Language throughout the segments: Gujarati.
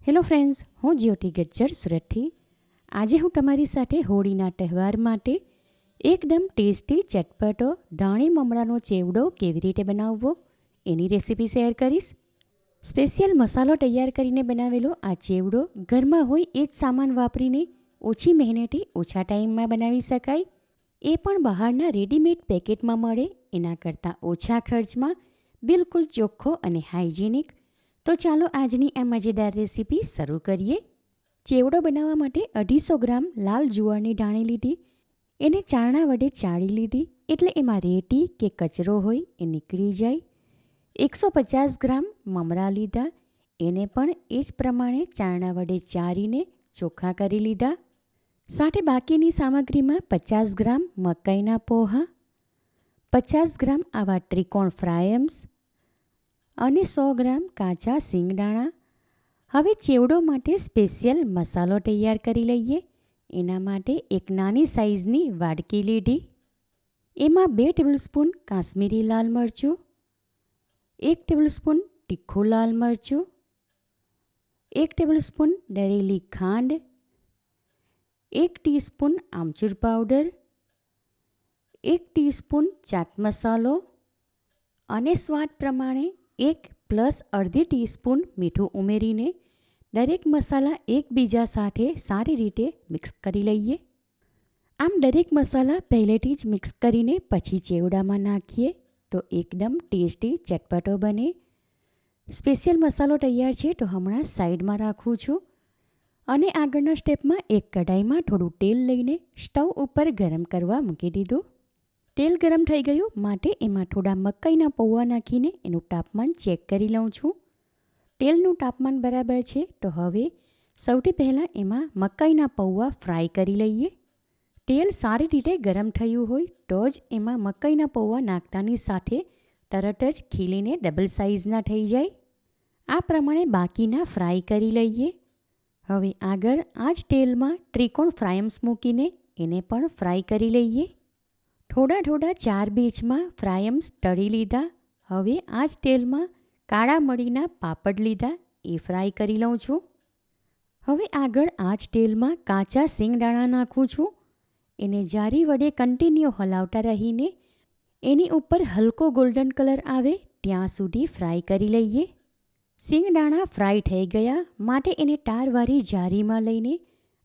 હેલો ફ્રેન્ડ્સ, હું જ્યોતિ ગજ્જર સુરતથી. આજે હું તમારી સાથે હોળીના તહેવાર માટે એકદમ ટેસ્ટી ચટપટો ધાણી મમરાનો ચેવડો કેવી રીતે બનાવવો એની રેસીપી શેર કરીશ. સ્પેશિયલ મસાલો તૈયાર કરીને બનાવેલો આ ચેવડો ઘરમાં હોય એ જ સામાન વાપરીને ઓછી મહેનતે ઓછા ટાઈમમાં બનાવી શકાય. એ પણ બહારના રેડીમેડ પેકેટમાં મળે એના કરતાં ઓછા ખર્ચમાં, બિલકુલ ચોખ્ખો અને હાઇજેનિક. તો ચાલો આજની આ મજેદાર રેસીપી શરૂ કરીએ. ચેવડો બનાવવા માટે 250 ગ્રામ લાલ જુવારની દાણી લીધી. એને ચારણા વડે ચાળી લીધી એટલે એમાં રેતી કે કચરો હોય એ નીકળી જાય. 150 ગ્રામ મમરા લીધા. એને પણ એ જ પ્રમાણે ચારણા વડે ચારીને ચોખ્ખા કરી લીધા. સાથે બાકીની સામગ્રીમાં 50 ગ્રામ મકાઈના પોહા, 50 ગ્રામ આવા ત્રિકોણ ફ્રાયમ્સ અને 100 ગ્રામ કાચા સિંગદાણા. હવે ચેવડો માટે સ્પેશિયલ મસાલો તૈયાર કરી લઈએ. એના માટે એક નાની સાઇઝની વાડકી લીધી. એમાં 2 ટેબલસ્પૂન કાશ્મીરી લાલ મરચું, 1 ટેબલસ્પૂન તીખું લાલ મરચું, 1 ટેબલસ્પૂન દળેલી ખાંડ, 1 ટીસ્પૂન આમચૂર પાવડર, 1 ટીસ્પૂન ચાટ મસાલો અને સ્વાદ પ્રમાણે 1+અડધી ટીસ્પૂન મીઠું ઉમેરીને દરેક મસાલા એકબીજા સાથે સારી રીતે મિક્સ કરી લઈએ. આમ દરેક મસાલા પહેલેથી જ મિક્સ કરીને પછી ચેવડામાં નાખીએ તો એકદમ ટેસ્ટી ચટપટો બને. સ્પેશિયલ મસાલો તૈયાર છે તો હમણાં સાઈડમાં રાખું છું. અને આગળના સ્ટેપમાં એક કઢાઈમાં થોડું તેલ લઈને સ્ટવ ઉપર ગરમ કરવા મૂકી દીધું. તેલ ગરમ થઈ ગયું માટે એમાં થોડા મકાઈના પૌવા નાખીને એનું તાપમાન ચેક કરી લઉં છું. તેલનું તાપમાન બરાબર છે તો હવે સૌથી પહેલાં એમાં મકાઈના પૌવા ફ્રાય કરી લઈએ. તેલ સારી રીતે ગરમ થયું હોય તો જ એમાં મકાઈના પૌવા નાખતાની સાથે તરત જ ખીલીને ડબલ સાઇઝના થઈ જાય. આ પ્રમાણે બાકીના ફ્રાય કરી લઈએ. હવે આગળ આ જ તેલમાં ત્રિકોણ ફ્રાયમ્સ મૂકીને એને પણ ફ્રાય કરી લઈએ. થોડા 4 બેચમાં ફ્રાયમ્સ તળી લીધા. હવે આ જ તેલમાં કાળા મરીના પાપડ લીધા, એ ફ્રાય કરી લઉં છું. હવે આગળ આ જ તેલમાં કાચા સિંગદાણા નાખું છું. એને જારી વડે કન્ટિન્યુ હલાવતા રહીને એની ઉપર હલકો ગોલ્ડન કલર આવે ત્યાં સુધી ફ્રાય કરી લઈએ. સિંગદાણા ફ્રાય થઈ ગયા માટે એને તારવાળી જારીમાં લઈને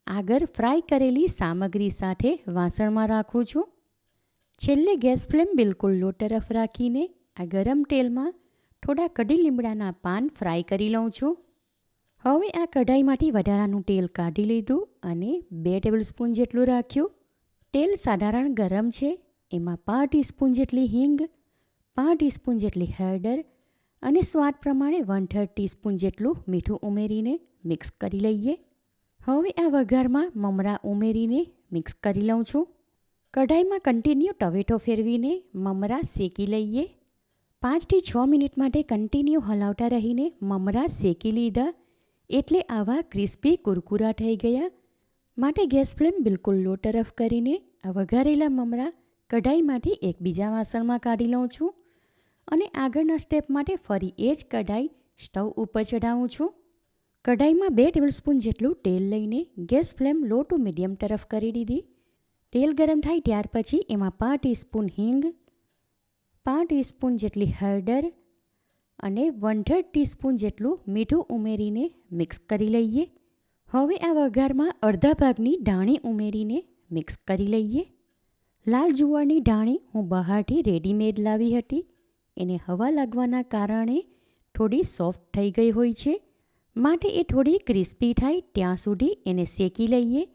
આગળ ફ્રાય કરેલી સામગ્રી સાથે વાસણમાં રાખું છું. છેલ્લે ગેસ ફ્લેમ બિલકુલ લો તરફ રાખીને આ ગરમ તેલમાં થોડા કઢી લીમડાના પાન ફ્રાય કરી લઉં છું. હવે આ કઢાઈમાંથી વધારાનું તેલ કાઢી લીધું અને 2 ટેબલસ્પૂન જેટલું રાખ્યું. તેલ સાધારણ ગરમ છે. એમાં 1/2 ટીસ્પૂન જેટલી હિંગ, 1/2 ટીસ્પૂન જેટલી હળદર અને સ્વાદ પ્રમાણે 1/3 ટીસ્પૂન જેટલું મીઠું ઉમેરીને મિક્સ કરી લઈએ. હવે આ વઘારમાં મમરા ઉમેરીને મિક્સ કરી લઉં છું. કઢાઈમાં કન્ટિન્યુ ટવેટો ફેરવીને મમરા શેકી લઈએ. 5થી 6 મિનિટ માટે કન્ટિન્યુ હલાવતા રહીને મમરા શેકી લીધા એટલે આવા ક્રિસ્પી કુરકુરા થઈ ગયા. માટે ગેસ ફ્લેમ બિલકુલ લો તરફ કરીને આ વઘારેલા મમરા કઢાઈમાંથી એક બીજા વાસણમાં કાઢી લઉં છું. અને આગળના સ્ટેપ માટે ફરી એ જ કઢાઈ સ્ટવ ઉપર ચઢાવું છું. કઢાઈમાં 2 ટેબલસ્પૂન જેટલું તેલ લઈને gas flame law to medium તરફ કરી દીધી. તેલ ગરમ થાય ત્યાર પછી એમાં 1/2 ટીસ્પૂન હિંગ, 1/2 ટીસ્પૂન જેટલી હળદર અને 1/3 ટીસ્પૂન જેટલું મીઠું ઉમેરીને મિક્સ કરી લઈએ. હવે આ વઘારમાં અડધા ભાગની ધાણી ઉમેરીને મિક્સ કરી લઈએ. લાલ જુવારની ધાણી હું બહારથી રેડીમેડ લાવી હતી. એને હવા લાગવાના કારણે થોડી સોફ્ટ થઈ ગઈ હોય છે. માટે એ થોડી ક્રિસ્પી થાય ત્યાં સુધી એને શેકી લઈએ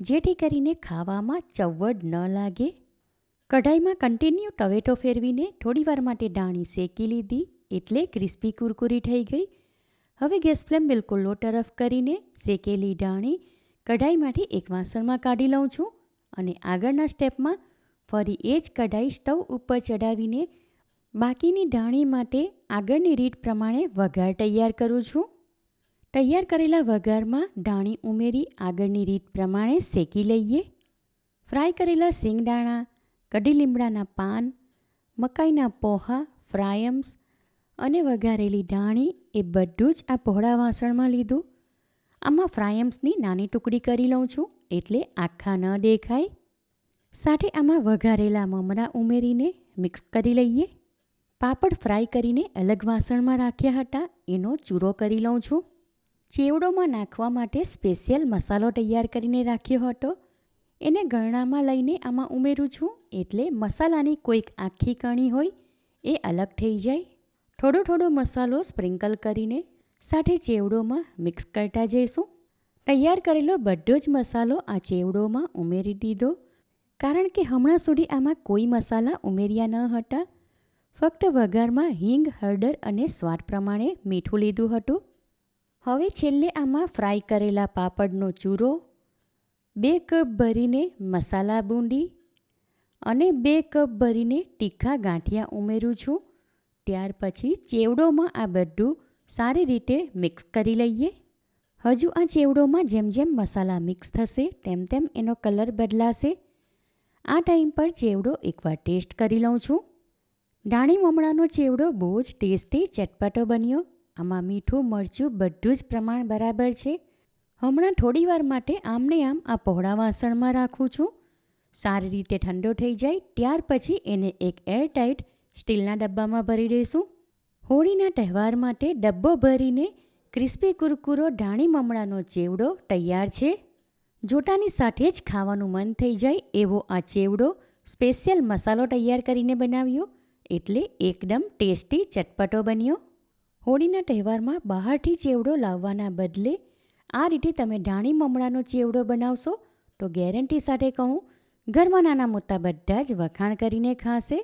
જેથી કરીને ખાવામાં ચવડ ન લાગે. કઢાઈમાં કન્ટિન્યુ ટવેટો ફેરવીને થોડીવાર માટે ધાણી શેકી લીધી એટલે ક્રિસ્પી કુરકુરી થઈ ગઈ. હવે ગેસ ફ્લેમ બિલકુલ લો તરફ કરીને શેકેલી ધાણી કઢાઈમાંથી એક વાસણમાં કાઢી લઉં છું. અને આગળના સ્ટેપમાં ફરી એ જ કઢાઈ સ્ટવ ઉપર ચડાવીને બાકીની ધાણી માટે આગળની રીત પ્રમાણે વઘાર તૈયાર કરું છું. તૈયાર કરેલા વઘારમાં ધાણી ઉમેરી આગળની રીત પ્રમાણે શેકી લઈએ. ફ્રાય કરેલા સિંગદાણા, કઢી લીમડાના પાન, મકાઈના પોહા, ફ્રાયમ્સ અને વઘારેલી ધાણી એ બધું જ આ પહોળા વાસણમાં લીધું. આમાં ફ્રાયમ્સની નાની ટુકડી કરી લઉં છું એટલે આખા ન દેખાય. સાથે આમાં વઘારેલા મમરા ઉમેરીને મિક્સ કરી લઈએ. પાપડ ફ્રાય કરીને અલગ વાસણમાં રાખ્યા હતા એનો ચૂરો કરી લઉં છું. ચેવડોમાં નાખવા માટે સ્પેશિયલ મસાલો તૈયાર કરીને રાખ્યો હતો એને ગરણામાં લઈને આમાં ઉમેરું છું એટલે મસાલાની કોઈક આખી કણી હોય એ અલગ થઈ જાય. થોડો થોડો મસાલો સ્પ્રિંકલ કરીને સાથે ચેવડોમાં મિક્સ કરતા જઈશું. તૈયાર કરેલો બધો જ મસાલો આ ચેવડોમાં ઉમેરી દીધો કારણ કે હમણાં સુધી આમાં કોઈ મસાલા ઉમેર્યા ન હતા. ફક્ત વઘારમાં હિંગ, હળદર અને સ્વાદ પ્રમાણે મીઠું લીધું હતું. હવે છેલ્લે આમાં ફ્રાય કરેલા પાપડનો ચૂરો, 2 કપ ભરીને મસાલા બુંદી અને 2 કપ ભરીને તીખા ગાંઠિયા ઉમેરું છું. ત્યાર પછી ચેવડોમાં આ બધું સારી રીતે મિક્સ કરી લઈએ. હજુ આ ચેવડોમાં જેમ જેમ મસાલા મિક્સ થશે તેમ તેમ એનો કલર બદલાશે. આ ટાઈમ પર ચેવડો એકવાર ટેસ્ટ કરી લઉં છું. ધાણી મમરાનો ચેવડો બહુ જ ટેસ્ટી ચટપટો બન્યો. આમાં મીઠું, મરચું બધું જ પ્રમાણ બરાબર છે. હમણાં થોડીવાર માટે આમને આમ આ પહોળા વાસણમાં રાખું છું. સારી રીતે ઠંડો થઈ જાય ત્યાર પછી એને એક એરટાઇટ સ્ટીલના ડબ્બામાં ભરી દઈશું. હોળીના તહેવાર માટે ડબ્બો ભરીને ક્રિસ્પી કુરકુરો ધાણી મમરાનો ચેવડો તૈયાર છે. જોતાની સાથે જ ખાવાનું મન થઈ જાય એવો આ ચેવડો સ્પેશિયલ મસાલો તૈયાર કરીને બનાવ્યો એટલે એકદમ ટેસ્ટી ચટપટો બન્યો. હોળીના તહેવારમાં બહારથી ચેવડો લાવવાના બદલે આ રીતે તમે ધાણી મમરાનો ચેવડો બનાવશો તો ગેરંટી સાથે કહું ઘરમાં નાના મોટા બધા જ વખાણ કરીને ખાશે.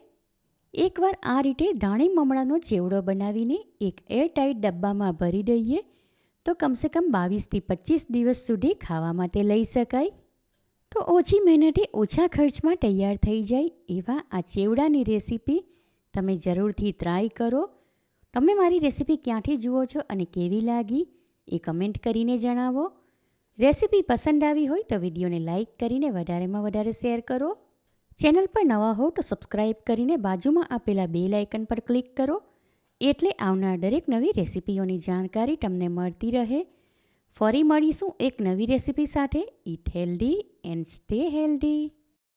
એકવાર આ રીતે ધાણી મમરાનો ચેવડો બનાવીને એક એરટાઇટ ડબ્બામાં ભરી દઈએ તો કમસે કમ 22થી 25 દિવસ સુધી ખાવા માટે લઈ શકાય. તો ઓછી મહેનતે ઓછા ખર્ચમાં તૈયાર થઈ જાય એવા આ ચેવડાની રેસીપી તમે જરૂરથી ટ્રાય કરો. તમે મારી રેસીપી ક્યાંથી જુઓ છો અને કેવી લાગી એ કમેન્ટ કરીને જણાવો. રેસીપી પસંદ આવી હોય તો વિડીયોને લાઇક કરીને વધારેમાં વધારે શેર કરો. ચેનલ પર નવા હો તો સબસ્ક્રાઈબ કરીને બાજુમાં આપેલા બેલ આઇકન પર ક્લિક કરો એટલે આવનાર દરેક નવી રેસીપીઓની જાણકારી તમને મળતી રહે. ફરી મળીશું એક નવી રેસીપી સાથે. Eat healthy and stay healthy.